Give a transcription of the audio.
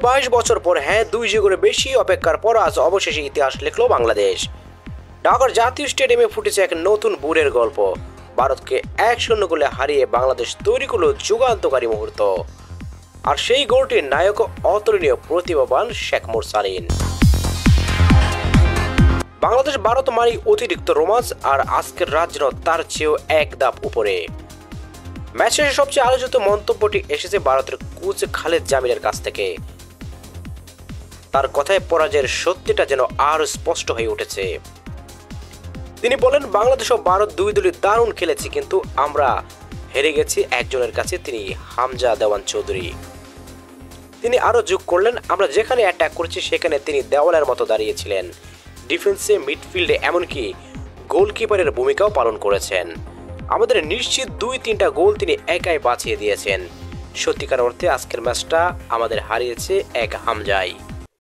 22 বছর পর, হ্যাঁ 2 যুগের বেশি অপেক্ষার পর আজ অবশেষে ইতিহাস লিখলো বাংলাদেশ। ঢাকার জাতীয় স্টেডিয়ামে ফুটেছে এক নতুন বুড়ের গল্প। ভারতকে 1-0 গোলে হারিয়ে বাংলাদেশ তৈরি করলো যুগান্তকারী মুহূর্ত। আর সেই গোলটির নায়ক অতুলনীয় প্রতিভাবান শেখ মুরসালিন। বাংলাদেশ ভারত মানেই অতিরিক্ত রোমাঞ্চ, আর আজকের রাত যেন তার চেয়েও এক ধাপ উপরে। ম্যাচ শেষে সবচেয়ে আলোচিত মন্তব্যটি এসেছে ভারতের কোচ খালেদ জামিলের কাছ থেকে। তার কথায় পরাজয়ের সত্যিটা যেন আরো স্পষ্ট হয়ে উঠেছে। তিনি বলেন, বাংলাদেশ ও ভারত দুই দলই দারুণ খেলেছে, কিন্তু আমরা হেরে গেছি একজনের কাছে, তিনি হামজা দেওয়ান চৌধুরী। তিনি আরো যোগ করলেন, আমরা যেখানে অ্যাটাক করেছি সেখানে তিনি দেওয়ালের মতো দাঁড়িয়েছিলেন। ডিফেন্সে, মিডফিল্ডে, এমনকি গোলকিপারের ভূমিকাও পালন করেছেন। আমাদের নিশ্চিত 2-3টা গোল তিনি একাই বাঁচিয়ে দিয়েছেন। সত্যিকার অর্থে আজকের ম্যাচটা আমাদের হারিয়েছে এক হামজাই।